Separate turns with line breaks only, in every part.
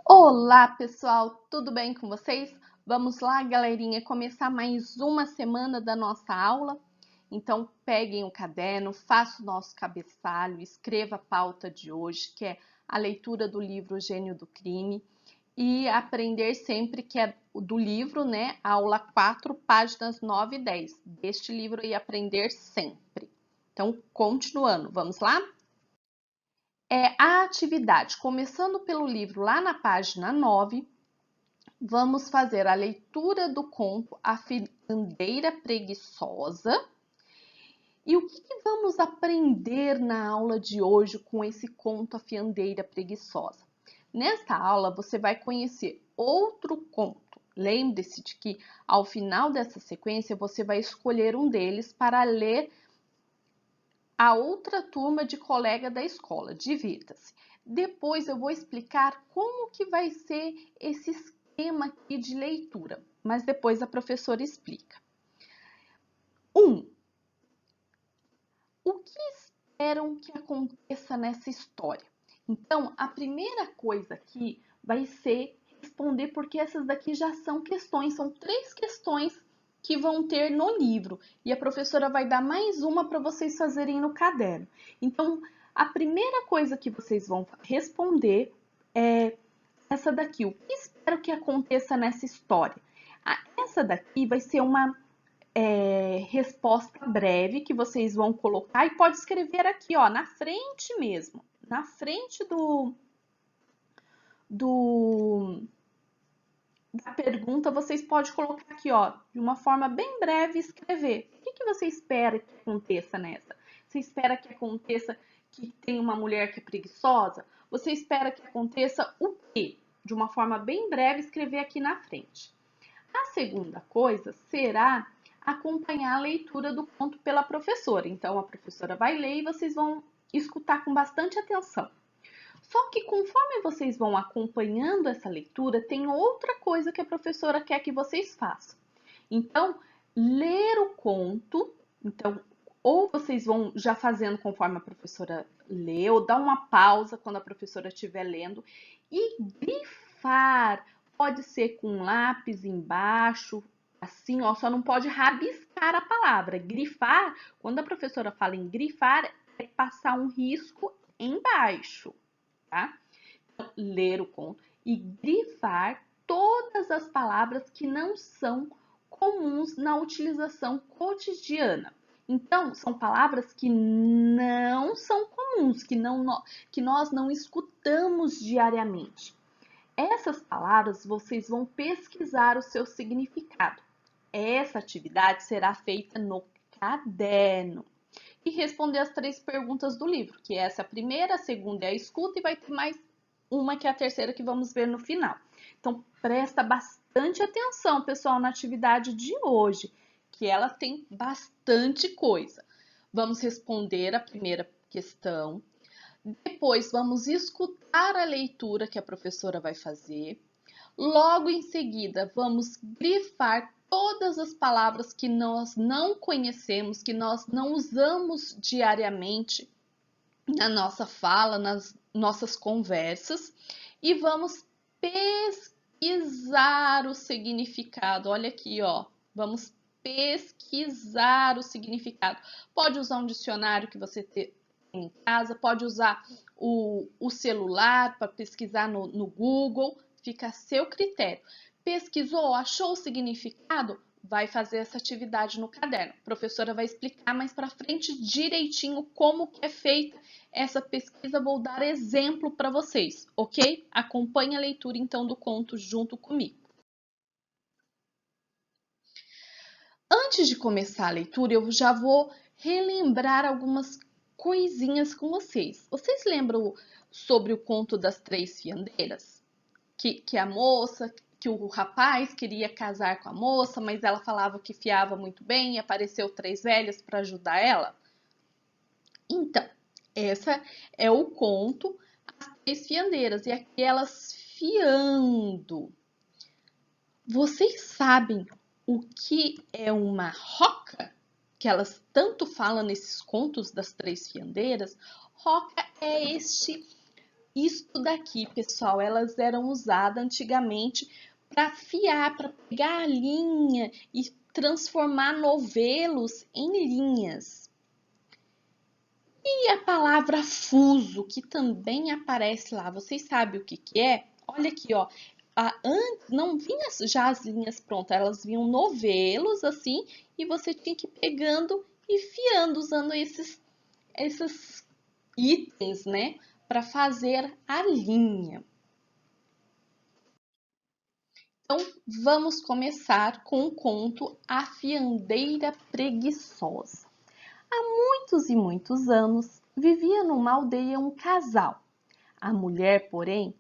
Olá, pessoal, tudo bem com vocês? Vamos lá, galerinha, começar mais uma semana da nossa aula. Então, peguem o caderno, façam o nosso cabeçalho, escreva a pauta de hoje, que é a leitura do livro Gênio do Crime, e aprender sempre, que é do livro, né? Aula 4, páginas 9 e 10. Deste livro e aprender sempre. Então, continuando, vamos lá? A atividade, começando pelo livro lá na página 9, vamos fazer a leitura do conto A Fiandeira Preguiçosa. E o que vamos aprender na aula de hoje com esse conto A Fiandeira Preguiçosa? Nesta aula você vai conhecer outro conto. Lembre-se de que ao final dessa sequência você vai escolher um deles para ler a outra turma de colega da escola. Divirta-se. Depois eu vou explicar como que vai ser esse esquema aqui de leitura, mas depois a professora explica. 1. O que esperam que aconteça nessa história? Então, a primeira coisa aqui vai ser responder, porque essas daqui já são questões, são 3 questões que vão ter no livro, e a professora vai dar mais uma para vocês fazerem no caderno. Então, a primeira coisa que vocês vão responder é essa daqui. O que espero que aconteça nessa história? Essa daqui vai ser uma resposta breve que vocês vão colocar e pode escrever aqui, ó, na frente mesmo, na frente do da pergunta, vocês podem colocar aqui, ó, de uma forma bem breve, escrever. O que você espera que aconteça nessa? Você espera que aconteça que tem uma mulher que é preguiçosa? Você espera que aconteça o quê? De uma forma bem breve, escrever aqui na frente. A segunda coisa será acompanhar a leitura do conto pela professora. Então, a professora vai ler e vocês vão escutar com bastante atenção. Só que conforme vocês vão acompanhando essa leitura, tem outra coisa que a professora quer que vocês façam. Então, ler o conto, então, ou vocês vão já fazendo conforme a professora lê, ou dar uma pausa quando a professora estiver lendo, e grifar. Pode ser com um lápis embaixo, assim, ó, só não pode rabiscar a palavra. Grifar, quando a professora fala em grifar, é passar um risco embaixo, tá? Então, ler o conto e grifar todas as palavras que não são comuns na utilização cotidiana. Então, são palavras que não são comuns, que nós não escutamos diariamente. Essas palavras vocês vão pesquisar o seu significado. Essa atividade será feita no caderno. E responder as 3 perguntas do livro, que essa é a primeira, a segunda é a escuta e vai ter mais uma que é a terceira que vamos ver no final. Então, presta bastante atenção, pessoal, na atividade de hoje, que ela tem bastante coisa. Vamos responder a primeira questão, depois vamos escutar a leitura que a professora vai fazer. Logo em seguida, vamos grifar todas as palavras que nós não conhecemos, que nós não usamos diariamente na nossa fala, nas nossas conversas, e vamos pesquisar o significado. Olha aqui, ó, vamos pesquisar o significado. Pode usar um dicionário que você tem em casa, pode usar o celular para pesquisar no Google, fica a seu critério. Pesquisou, achou o significado? Vai fazer essa atividade no caderno. A professora vai explicar mais para frente direitinho como que é feita essa pesquisa. Vou dar exemplo para vocês, ok? Acompanhe a leitura então do conto junto comigo. Antes de começar a leitura, eu já vou relembrar algumas coisinhas com vocês. Vocês lembram sobre o conto das 3 fiandeiras? Que a moça, que o rapaz queria casar com a moça, mas ela falava que fiava muito bem e apareceu 3 velhas para ajudar ela? Então, essa é o conto As 3 Fiandeiras, e aqui elas fiando. Vocês sabem o que é uma roca? Que elas tanto falam nesses contos das 3 fiandeiras? Roca é este Isto daqui, pessoal, elas eram usadas antigamente para fiar, para pegar a linha e transformar novelos em linhas. E a palavra fuso, que também aparece lá, vocês sabem o que que é? Olha aqui, ó. Antes não vinha já as linhas prontas, elas vinham novelos assim, e você tinha que ir pegando e fiando, usando esses itens, né, para fazer a linha. Então, vamos começar com o conto A Fiandeira Preguiçosa. Há muitos e muitos anos, vivia numa aldeia um casal. A mulher, porém,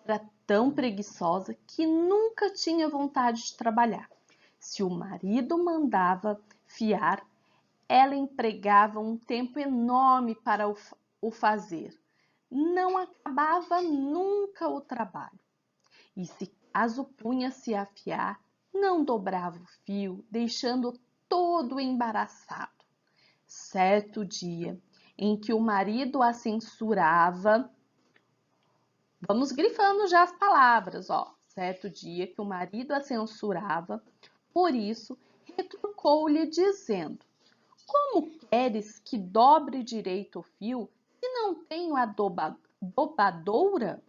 era tão preguiçosa que nunca tinha vontade de trabalhar. Se o marido mandava fiar, ela empregava um tempo enorme para o fazer. Não acabava nunca o trabalho. E se caso punha-se a fiar, não dobrava o fio, deixando todo embaraçado. Certo dia em que o marido a censurava, vamos grifando já as palavras, ó. Certo dia que o marido a censurava, por isso retrucou-lhe dizendo: Como queres que dobre direito o fio se não tenho a dobadoura?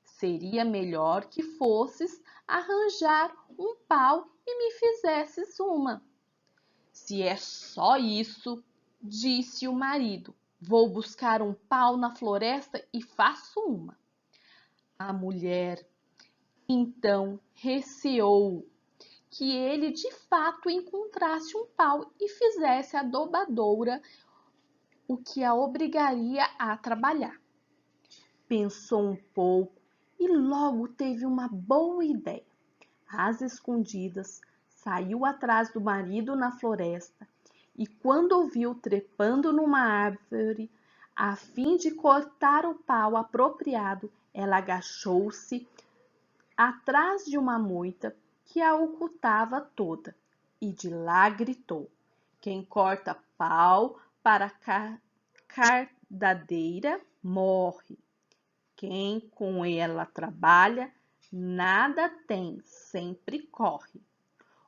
Seria melhor que fosses arranjar um pau e me fizesses uma. Se é só isso, disse o marido, vou buscar um pau na floresta e faço uma. A mulher então receou que ele de fato encontrasse um pau e fizesse a dobadoura, o que a obrigaria a trabalhar. Pensou um pouco e logo teve uma boa ideia. Às escondidas, saiu atrás do marido na floresta e, quando o viu trepando numa árvore, a fim de cortar o pau apropriado, ela agachou-se atrás de uma moita que a ocultava toda e de lá gritou: Quem corta pau para cardadeira morre. Quem com ela trabalha, nada tem, sempre corre.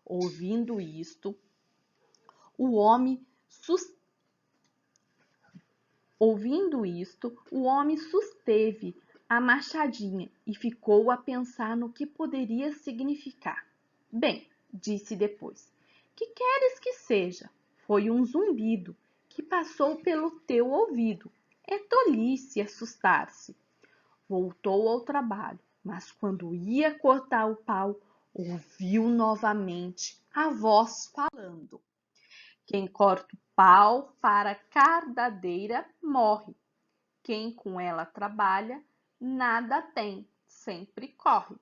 Ouvindo isto, o homem susteve a machadinha e ficou a pensar no que poderia significar. Bem, disse depois, que queres que seja? Foi um zumbido que passou pelo teu ouvido. É tolice assustar-se. Voltou ao trabalho, mas quando ia cortar o pau, ouviu novamente a voz falando: Quem corta o pau para cardadeira morre. Quem com ela trabalha, nada tem, sempre corre.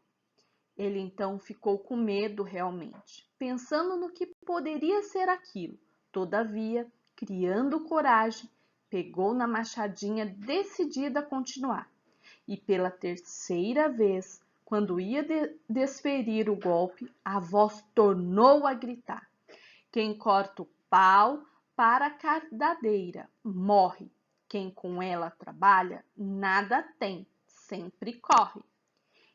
Ele então ficou com medo realmente, pensando no que poderia ser aquilo. Todavia, criando coragem, pegou na machadinha decidida a continuar. E pela terceira vez, quando ia desferir o golpe, a voz tornou a gritar: Quem corta o pau para a cardadeira morre. Quem com ela trabalha, nada tem, sempre corre.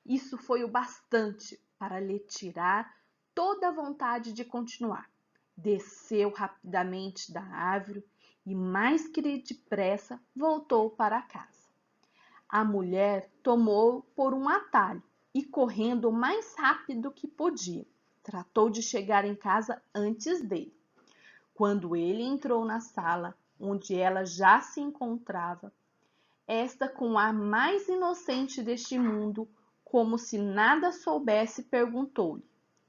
Isso foi o bastante para lhe tirar toda a vontade de continuar. Desceu rapidamente da árvore e, mais que depressa, voltou para casa. A mulher tomou por um atalho e, correndo o mais rápido que podia, tratou de chegar em casa antes dele. Quando ele entrou na sala, onde ela já se encontrava, esta, com o ar mais inocente deste mundo, como se nada soubesse, perguntou-lhe: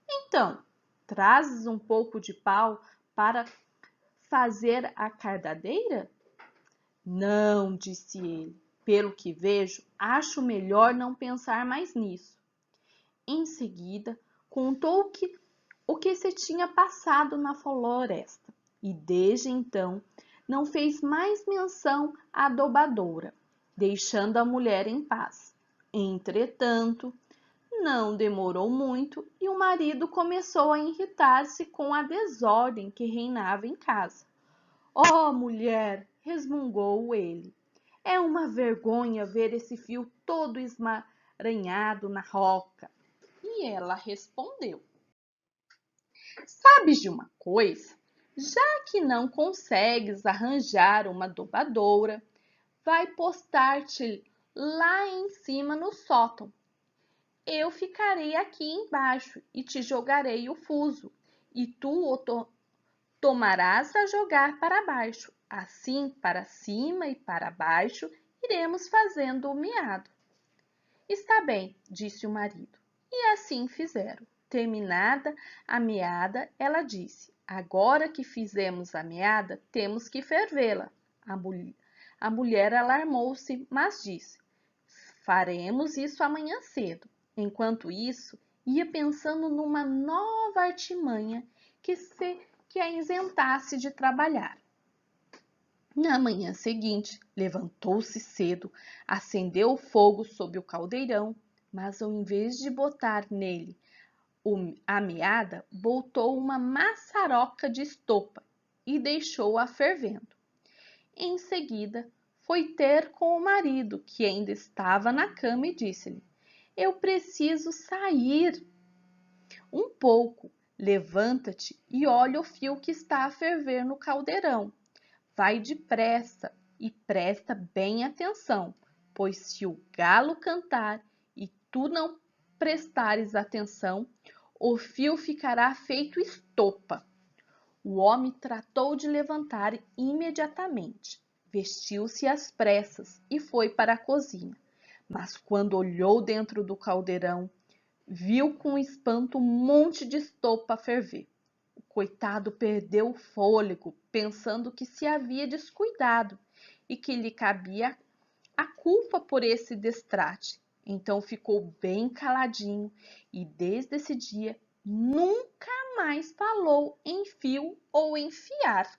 Então, trazes um pouco de pau para fazer a cardadeira? Não, disse ele. Pelo que vejo, acho melhor não pensar mais nisso. Em seguida, contou o que se tinha passado na floresta e, desde então, não fez mais menção à dobadoura, deixando a mulher em paz. Entretanto, não demorou muito e o marido começou a irritar-se com a desordem que reinava em casa. Oh, mulher! Resmungou ele. É uma vergonha ver esse fio todo esmaranhado na roca. E ela respondeu: Sabes de uma coisa? Já que não consegues arranjar uma dobadoura, vai postar-te lá em cima no sótão. Eu ficarei aqui embaixo e te jogarei o fuso, e tu o tomarás a jogar para baixo. Assim, para cima e para baixo, iremos fazendo o miado. Está bem, disse o marido. E assim fizeram. Terminada a meada, ela disse: Agora que fizemos a meada, temos que fervê-la. A mulher alarmou-se, mas disse: Faremos isso amanhã cedo. Enquanto isso, ia pensando numa nova artimanha que a isentasse de trabalhar. Na manhã seguinte, levantou-se cedo, acendeu o fogo sob o caldeirão, mas ao invés de botar nele a meada, botou uma maçaroca de estopa e deixou-a fervendo. Em seguida, foi ter com o marido, que ainda estava na cama, e disse-lhe: Eu preciso sair um pouco. Levanta-te e olha o fio que está a ferver no caldeirão. Vai depressa e presta bem atenção, pois se o galo cantar e tu não prestares atenção, o fio ficará feito estopa. O homem tratou de levantar imediatamente, vestiu-se às pressas e foi para a cozinha. Mas quando olhou dentro do caldeirão, viu com espanto um monte de estopa a ferver. O coitado perdeu o fôlego, pensando que se havia descuidado e que lhe cabia a culpa por esse destrate. Então ficou bem caladinho e desde esse dia nunca mais falou em fio ou em fiar.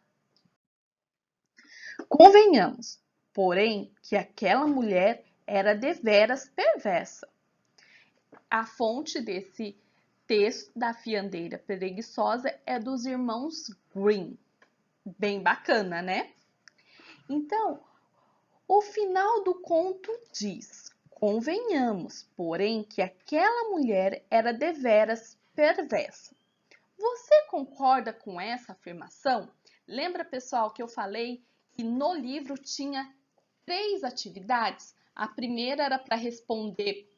Convenhamos, porém, que aquela mulher era deveras perversa. A fonte desse texto da fiandeira preguiçosa é dos irmãos Grimm. Bem bacana, né? Então, o final do conto diz: Convenhamos, porém, que aquela mulher era deveras perversa. Você concorda com essa afirmação? Lembra, pessoal, que eu falei que no livro tinha 3 atividades? A primeira era para responder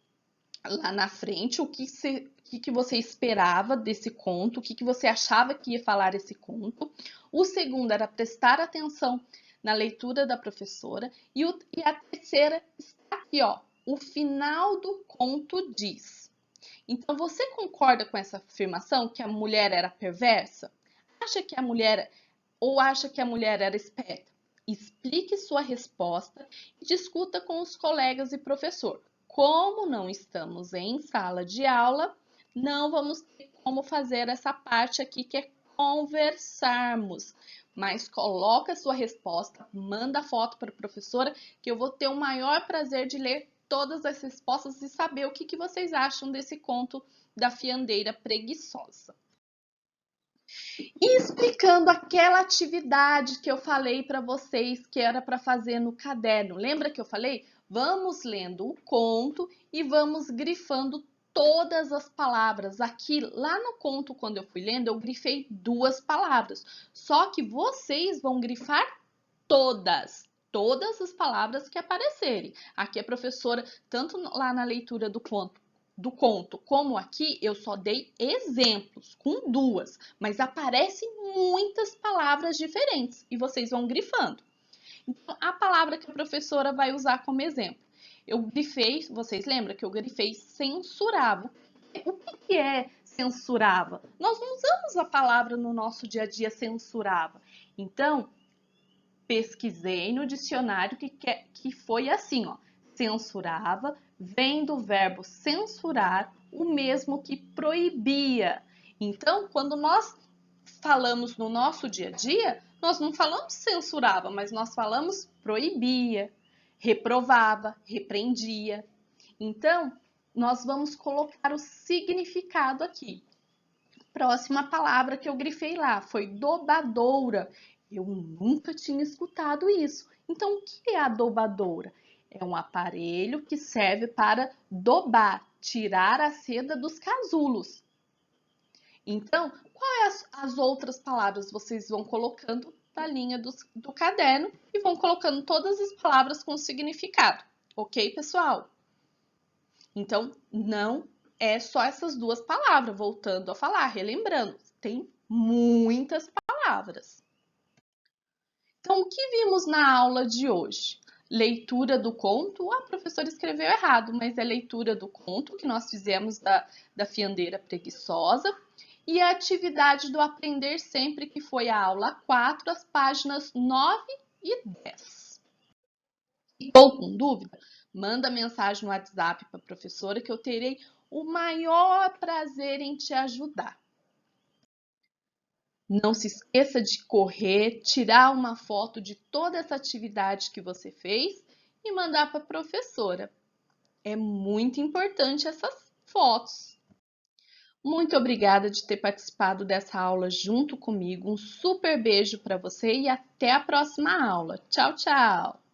lá na frente o que você esperava desse conto, o que você achava que ia falar esse conto. O segundo era prestar atenção na leitura da professora. E a terceira está aqui, ó. O final do conto diz. Então, você concorda com essa afirmação que a mulher era perversa? Acha que a mulher ou acha que a mulher era esperta? Explique sua resposta e discuta com os colegas e professor. Como não estamos em sala de aula, não vamos ter como fazer essa parte aqui que é conversarmos. Mas coloca a sua resposta, manda a foto para a professora, que eu vou ter o maior prazer de ler todas as respostas e saber o que vocês acham desse conto da fiandeira preguiçosa. E explicando aquela atividade que eu falei para vocês que era para fazer no caderno. Lembra que eu falei? Vamos lendo o conto e vamos grifando todas as palavras. Aqui, lá no conto, quando eu fui lendo, eu grifei 2 palavras. Só que vocês vão grifar todas as palavras que aparecerem. Aqui a professora, tanto lá na leitura do conto como aqui, eu só dei exemplos com 2, mas aparecem muitas palavras diferentes e vocês vão grifando. Então, a palavra que a professora vai usar como exemplo, eu grifei, vocês lembram que eu grifei censurava. O que é censurava? Nós não usamos a palavra no nosso dia a dia censurava. Então, pesquisei no dicionário que foi assim, ó. Censurava vem do verbo censurar, o mesmo que proibia. Então, quando nós falamos no nosso dia a dia, nós não falamos censurava, mas nós falamos proibia, reprovava, repreendia. Então, nós vamos colocar o significado aqui. Próxima palavra que eu grifei lá foi dobadoura. Eu nunca tinha escutado isso. Então, o que é a dobadora? É um aparelho que serve para dobar, tirar a seda dos casulos. Então, quais as outras palavras vocês vão colocando na linha do caderno e vão colocando todas as palavras com significado, ok, pessoal? Então, não é só essas duas palavras, voltando a falar, relembrando, tem muitas palavras. Então, o que vimos na aula de hoje? Leitura do conto. A professora escreveu errado, mas é leitura do conto que nós fizemos da Fiandeira Preguiçosa. E a atividade do Aprender Sempre, que foi a aula 4, as páginas 9 e 10. Ficou com dúvida? Manda mensagem no WhatsApp para a professora que eu terei o maior prazer em te ajudar. Não se esqueça de correr, tirar uma foto de toda essa atividade que você fez e mandar para a professora. É muito importante essas fotos. Muito obrigada de ter participado dessa aula junto comigo. Um super beijo para você e até a próxima aula. Tchau, tchau!